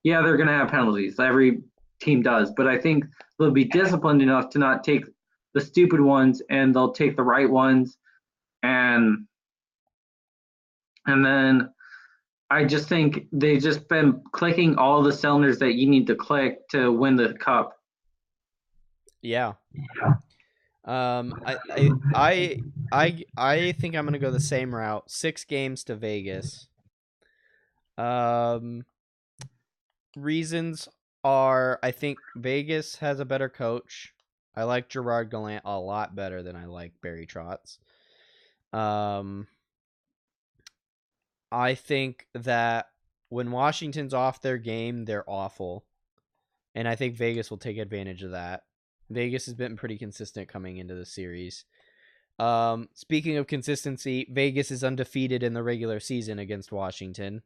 Yeah, they're gonna have penalties. Every team does, but I think they'll be disciplined enough to not take the stupid ones, and they'll take the right ones. And and then I just think they've just been clicking all the cylinders that you need to click to win the cup. Yeah. I think I'm gonna go the same route. 6 games to Vegas. Um, reasons are I think Vegas has a better coach. I like Gerard Gallant a lot better than I like Barry Trotz. Um, I think that when Washington's off their game, they're awful. And I think Vegas will take advantage of that. Vegas has been pretty consistent coming into the series. Speaking of consistency, Vegas is undefeated in the regular season against Washington.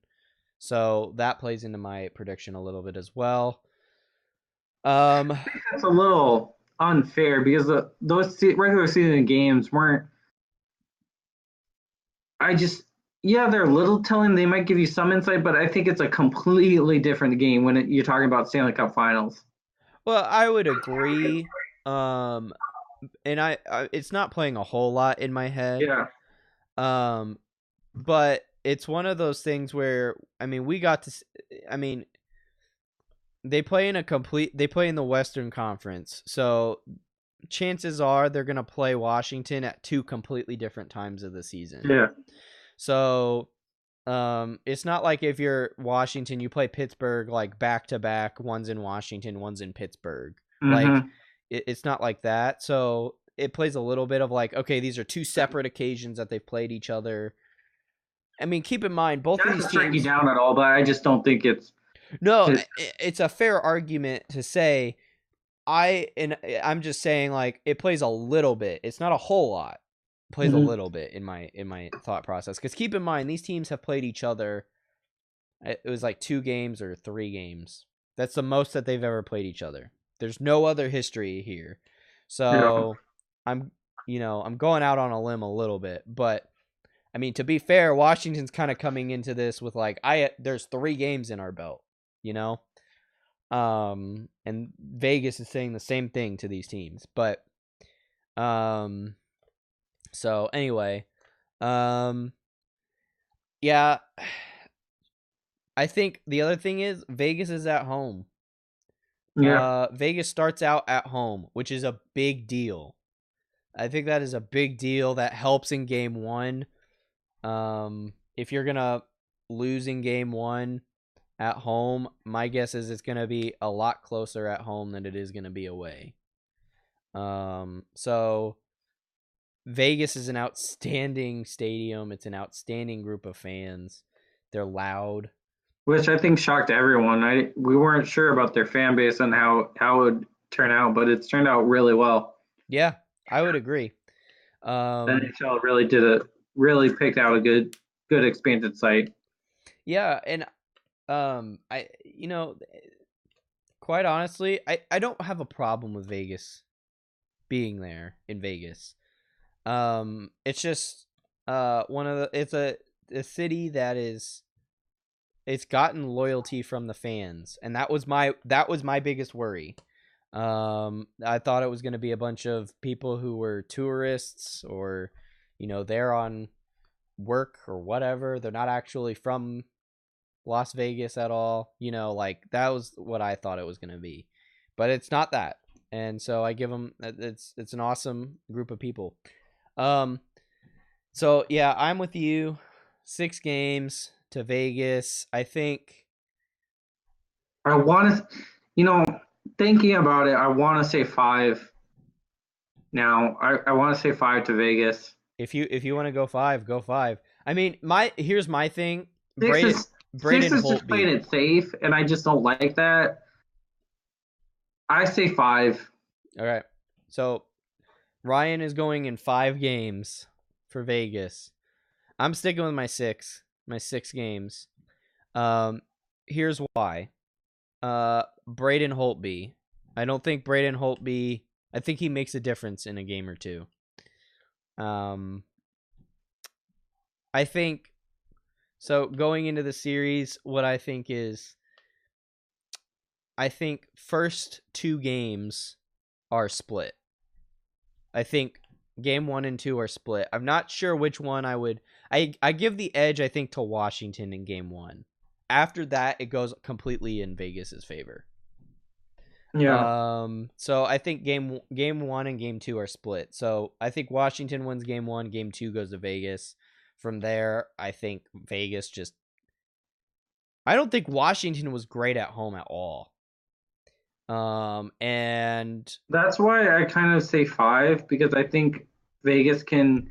So that plays into my prediction a little bit as well. Um, That's a little unfair because those regular season games weren't. I just Yeah, they're a little telling. They might give you some insight, but I think it's a completely different game when you're talking about Stanley Cup Finals. well, I would agree. Um, and it's not playing a whole lot in my head. Yeah, Um, but it's one of those things where I mean, we got to. I mean, they play in the Western Conference, so chances are they're gonna play Washington at two completely different times of the season. yeah. So It's not like if you're Washington, you play Pittsburgh like back to back. One's in Washington, one's in Pittsburgh. Like Mm-hmm. it's not like that. So it plays a little bit of like, okay, these are two separate occasions that they've played each other. I mean, keep in mind both of Not these to strike you teams. down at all, but I just don't think No, it's it's a fair argument to say. I'm just saying like it plays a little bit. It's not a whole lot. It plays a Mhm. little bit in my thought process. Because keep in mind these teams have played each other. It was like 2 games or 3 games. That's the most that they've ever played each other. There's no other history here. Yeah. So I'm I'm going out on a limb a little bit, but I mean to be fair, Washington's kind of coming into this with like there's 3 games in our belt, you know? And Vegas is saying the same thing to these teams. But um so anyway, um yeah, I think the other thing is Vegas is at home. Yeah. Vegas starts out at home, which is a big deal. I think that is a big deal that helps in game 1. If you're going to lose in game 1 at home, my guess is it's going to be a lot closer at home than it is going to be away. So Vegas is an outstanding stadium. It's an outstanding group of fans. They're loud. Which I think shocked everyone. We weren't sure about their fan base and how it would turn out, but it's turned out really well. Yeah, I would agree. The Um, NHL really picked out a good expanded site. yeah, and I quite honestly, I don't have a problem with Vegas being there in Vegas. It's just one of the it's a city that is it's gotten loyalty from the fans, and that was my biggest worry. I thought it was going to be a bunch of people who were tourists or they're on work or whatever. They're not actually from Las Vegas at all. Like that was what I thought it was going to be. But it's not that. And so I give them it's an awesome group of people. Um so yeah, I'm with you. 6 games to Vegas. I think I want to, you know, thinking about it, I want to say five now. I want to say five to Vegas. if you want to go 5, go 5. I mean, here's my thing. Six Braden is six Braden is just playing Holtby. it safe, and I just don't like that. I say five. All right. So Ryan is going in 5 games for Vegas. I'm sticking with my 6 games. Um, here's why. Braden Holtby. I don't think Braden Holtby. I think he makes a difference in a game or two. Um, I think so. Going into the series, what I think is, I think first 2 games are split. I think game 1 and 2 are split. I'm not sure which one I would. I give the edge, I think, to Washington in game 1. After that, it goes completely in Vegas's favor. Yeah, So I think game 1 and game 2 are split. So I think Washington wins game 1, game 2 goes to Vegas. From there, I think Vegas just. I don't think Washington was great at home at all. And that's why I kind of say five because I think Vegas can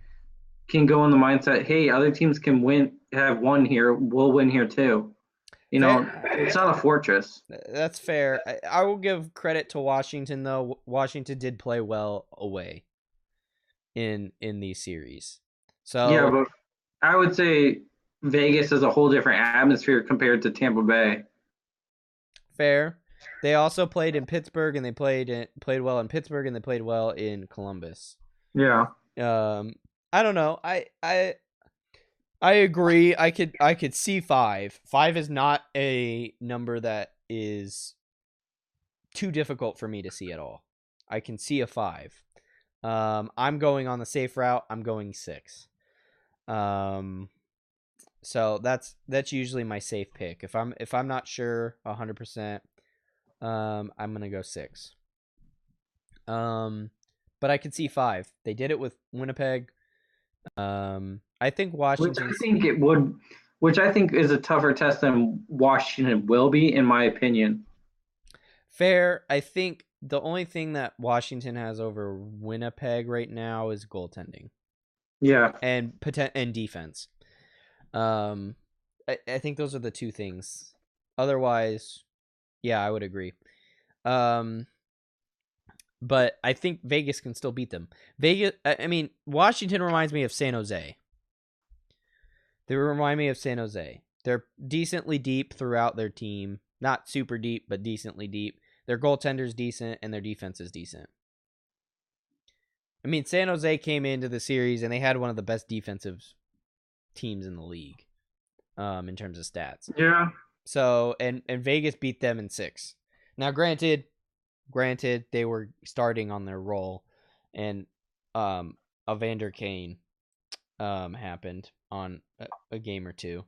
go in the mindset, hey, other teams can have won here, we'll win here too. fair. It's not a fortress. That's fair. I will give credit to Washington though. Washington did play well away in these series. Yeah, So but I would say Vegas is a whole different atmosphere compared to Tampa Bay. fair. They also played in Pittsburgh and they played well in Pittsburgh and they played well in Columbus. Yeah, Um I don't know. I agree. I could see 5. 5 is not a number that is too difficult for me to see at all. I can see a 5. I'm going on the safe route. I'm going 6. Um, so that's usually my safe pick. If I'm not sure 100%, I'm gonna go 6. Um, but I could see 5. They did it with Winnipeg. I think which I Washington's think it would. which I think is a tougher test than Washington will be, in my opinion. Fair. I think the only thing that Washington has over Winnipeg right now is goaltending Yeah. and defense. Um, I think those are the two things. Otherwise, yeah, I would agree. Um, but I think Vegas can still beat them. I mean, Washington reminds me of San Jose. They remind me of San Jose. They're decently deep throughout their team. Not super deep, but decently deep. Their goaltender's decent, and their defense is decent. I mean, San Jose came into the series, and they had one of the best defensive teams in the league in terms of stats. Yeah. So, and Vegas beat them in 6. Now, granted, they were starting on their roll, and Evander Kane happened on a game or two.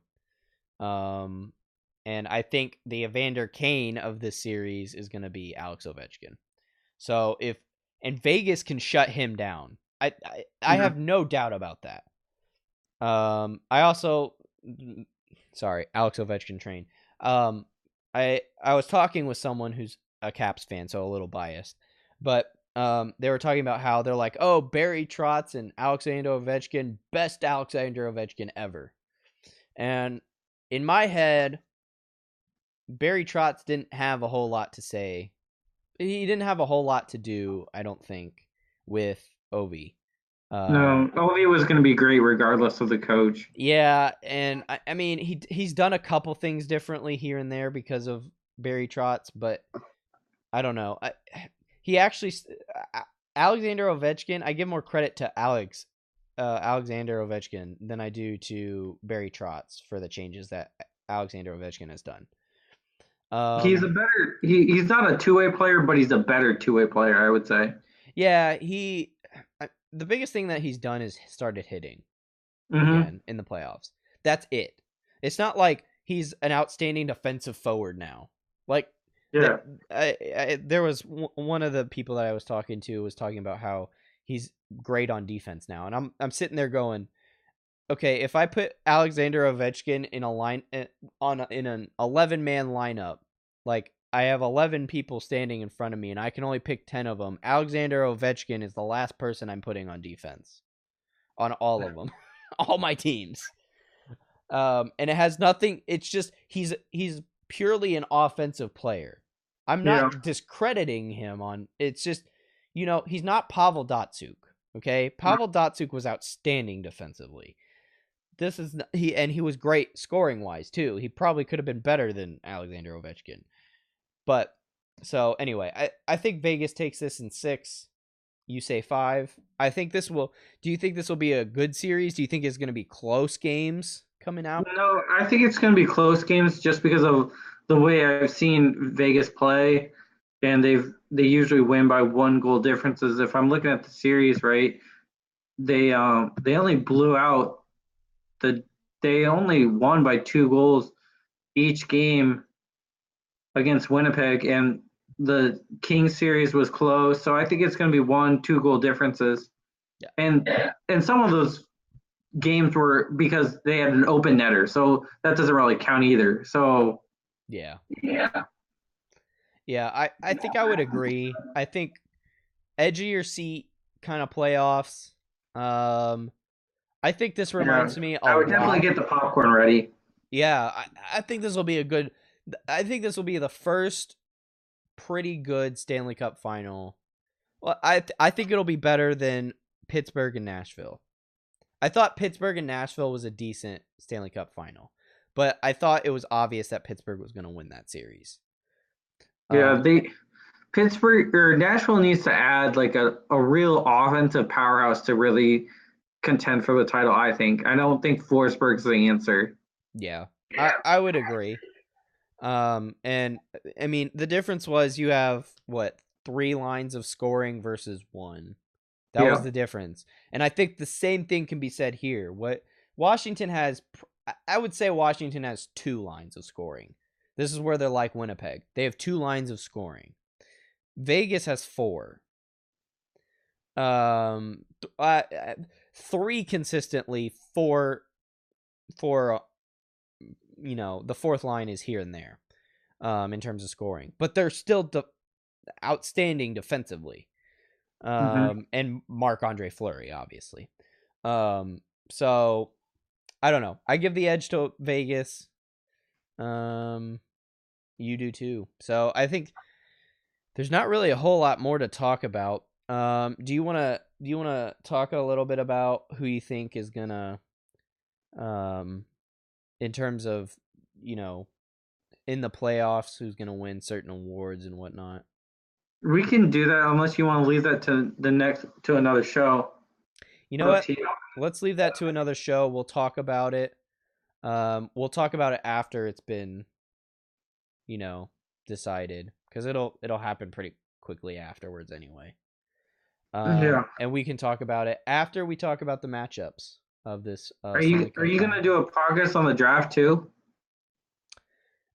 And I think the Evander Kane of this series is going to be Alex Ovechkin. So and Vegas can shut him down. I have no doubt about that. I also, sorry, Alex Ovechkin train. I was talking with someone who's a Caps fan, so a little biased, but they were talking about how they're like, oh, Barry Trotz and Alexander Ovechkin, best Alexander Ovechkin ever. And in my head, Barry Trotz didn't have a whole lot to say. He didn't have a whole lot to do, I don't think, with Ovi. No, Ovi was going to be great regardless of the coach. Yeah, and I mean he's done a couple things differently here and there because of Barry Trotz, but I don't know. He actually Alexander Ovechkin. I give more credit to Alexander Ovechkin than I do to Barry Trotz for the changes that Alexander Ovechkin has done. He's a better. He's not a two-way player, but he's a better two-way player, I would say. Yeah, the biggest thing that he's done is started hitting again in the playoffs. That's it. It's not like he's an outstanding defensive forward now. Like, yeah, there was one of the people that I was talking to was talking about how he's great on defense now, and I'm sitting there going, okay, if I put Alexander Ovechkin in a line in an 11-man lineup, like I have 11 people standing in front of me, and I can only pick 10 of them. Alexander Ovechkin is the last person I'm putting on defense on all of them, all my teams. And it has nothing. It's just he's purely an offensive player. I'm not discrediting him on. It's just he's not Pavel Datsyuk. Okay, Pavel Datsyuk was outstanding defensively. This is he was great scoring wise too. He probably could have been better than Alexander Ovechkin. But so anyway, I think Vegas takes this in 6. You say 5. I think this will. Do you think this will be a good series? Do you think it's going to be close games coming out? No, I think it's going to be close games just because of the way I've seen Vegas play, and they usually win by 1 goal differences. If I'm looking at the series, right, they only blew out they only won by 2 goals each game against Winnipeg, and the Kings series was close. So I think it's going to be 1-2 goal differences. Yeah. And some of those games were because they had an open netter, so that doesn't really count either. So yeah, yeah, I think I would agree. I think edge of your seat kind of playoffs. I think this reminds me a I would definitely lot. get the popcorn ready. Yeah, I think this will be a good. I think this will be the first pretty good Stanley Cup final. Well, I think it'll be better than Pittsburgh and Nashville. I thought Pittsburgh and Nashville was a decent Stanley Cup final, but I thought it was obvious that Pittsburgh was going to win that series. Yeah, Pittsburgh or Nashville needs to add like a real offensive powerhouse to really contend for the title. I think. I don't think Forsberg's the answer. Yeah, I would agree. And I mean the difference was you have what 3 lines of scoring versus 1. That was the difference. And I think the same thing can be said here. What Washington has, I would say Washington has 2 lines of scoring. This is where they're like Winnipeg. They have 2 lines of scoring. Vegas has 4. 3 consistently, 4 the fourth line is here and there in terms of scoring, but they're still outstanding defensively. And Marc-Andre Fleury, obviously. So I don't know. I give the edge to Vegas. You do too. So I think there's not really a whole lot more to talk about. Do you wanna talk a little bit about who you think is gonna, in terms of, in the playoffs, who's gonna win certain awards and whatnot? We can do that unless you want to leave that to another show. You know what? Let's leave that to another show. We'll talk about it. We'll talk about it after it's been, decided, because it'll happen pretty quickly afterwards anyway. And we can talk about it after we talk about the matchups of this. Are you gonna do a progress on the draft too?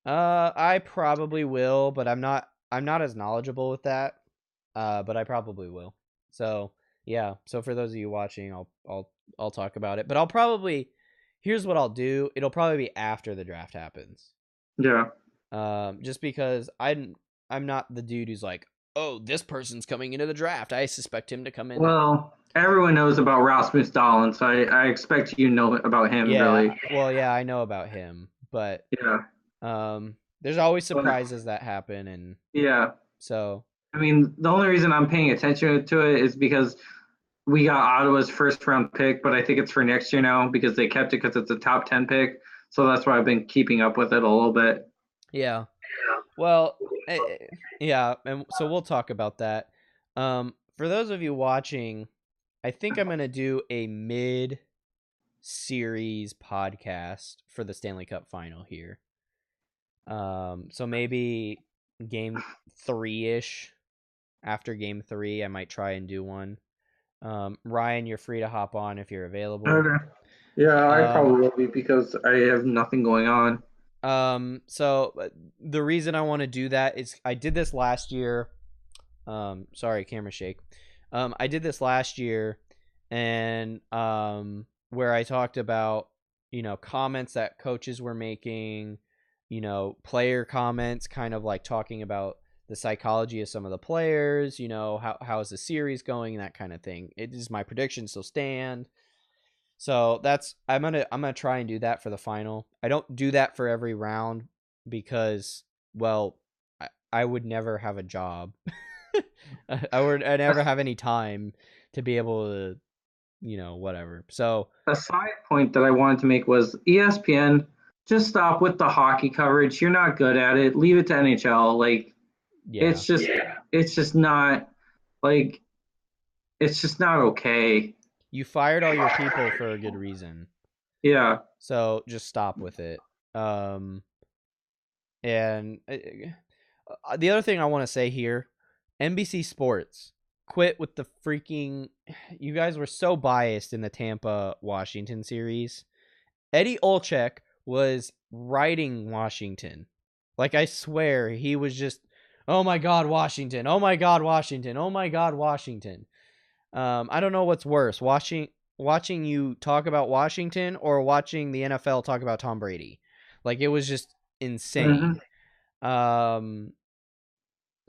I probably will, but I'm not as knowledgeable with that. But I probably will. So yeah. So for those of you watching, I'll talk about it. But here's what I'll do. It'll probably be after the draft happens. Yeah. Just because I'm not the dude who's like, oh, this person's coming into the draft, I suspect him to come in. Well, everyone knows about Rasmus Dahlin, so I expect you know about him. Yeah. Really. Well, yeah, I know about him, but yeah. There's always surprises that happen, and yeah. So I mean, the only reason I'm paying attention to it is because we got Ottawa's first round pick, but I think it's for next year now because they kept it because it's a top 10 pick. So that's why I've been keeping up with it a little bit. Yeah. Well, yeah, and so we'll talk about that. For those of you watching, I think I'm going to do a mid-series podcast for the Stanley Cup final here. So maybe game 3-ish. After game 3, I might try and do one. Ryan, you're free to hop on if you're available. Okay. Yeah, I probably will be because I have nothing going on. So the reason I want to do that is I did this last year. Sorry, camera shake. I did this last year, and where I talked about, comments that coaches were making, player comments, kind of like talking about the psychology of some of the players, how is the series going, that kind of thing. It is my prediction still stand. So I'm gonna try and do that for the final. I don't do that for every round because, well, I would never have a job. I never have any time to be able to, whatever. So a side point that I wanted to make was ESPN, just stop with the hockey coverage. You're not good at it. Leave it to NHL. Like, yeah. it's just not like, it's just not okay. You fired all your people for a good reason. Yeah. So just stop with it. And the other thing I want to say here, NBC Sports, quit with the freaking. You guys were so biased in the Tampa Washington series. Eddie Olczyk was writing Washington. Like, I swear he was just, oh my God, Washington. Oh my God, Washington. Oh my God, Washington. I don't know what's worse, watching you talk about Washington or watching the NFL talk about Tom Brady. Like, it was just insane.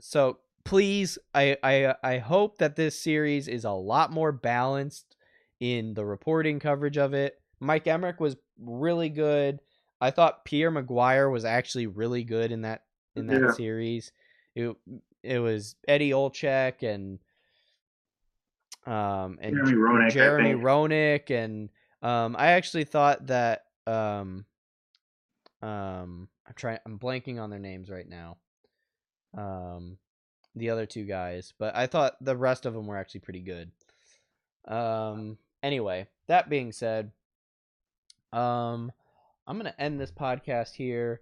So please, I hope that this series is a lot more balanced in the reporting coverage of it. Mike Emmerich was really good. I thought Pierre Maguire was actually really good in that series. It was Eddie Olczyk and Jeremy Roenick, and I actually thought that I'm blanking on their names right now. The other two guys, but I thought the rest of them were actually pretty good. Anyway, that being said, I'm gonna end this podcast here.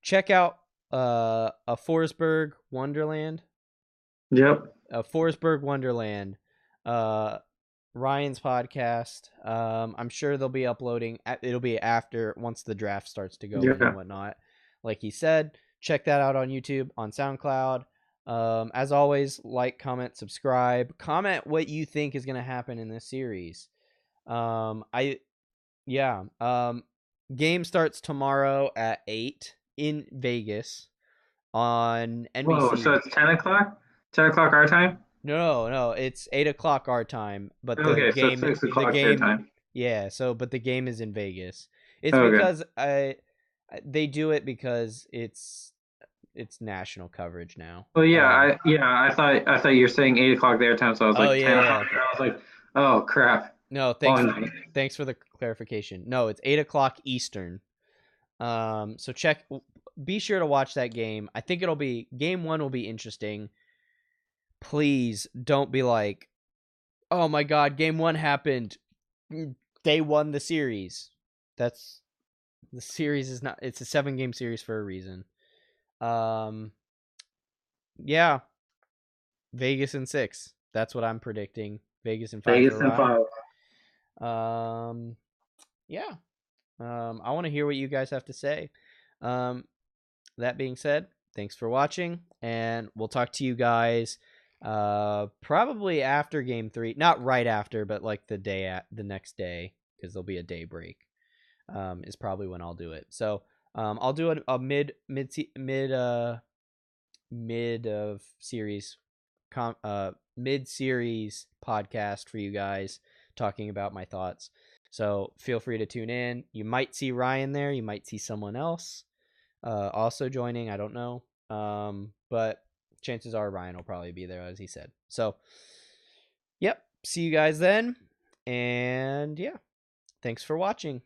Check out a Forsberg Wonderland. Yep. Forsberg Wonderland, Ryan's podcast. I'm sure they'll be uploading. It'll be after, once the draft starts to go in and whatnot. Like he said, check that out on YouTube, on SoundCloud. As always, like, comment, subscribe. Comment what you think is going to happen in this series. Game starts tomorrow at 8 in Vegas on Whoa, so NBC. it's 10 o'clock? 10 o'clock our time? No, it's 8 o'clock our time, but the Okay, so it's game, six the o'clock your game, time. yeah. So, but the game is in Vegas. It's Okay. because they do it because it's national coverage now. Well, I thought you were saying 8 o'clock their time, so I was Oh like yeah, 10 o'clock. yeah. I was like, oh crap. No, Oh, thanks for the clarification. No, it's 8 o'clock Eastern. So be sure to watch that game. I think game one will be interesting. Please don't be like, oh my god, game one happened. They won the series. That's the series is not. It's a 7 game series for a reason. Um, yeah, Vegas in 6. That's what I'm predicting. Vegas in 5 for Vegas and Rye. five. Yeah. I want to hear what you guys have to say. Um, that being said, thanks for watching, and we'll talk to you guys probably after game 3. Not right after, but like the next day, because there'll be a day break. Is probably when I'll do it. So I'll do a mid of series mid series podcast for you guys, talking about my thoughts. So feel free to tune in. You might see Ryan there. You might see someone else also joining. I don't know. But chances are Ryan will probably be there, as he said. So, yep. See you guys then. And yeah, thanks for watching.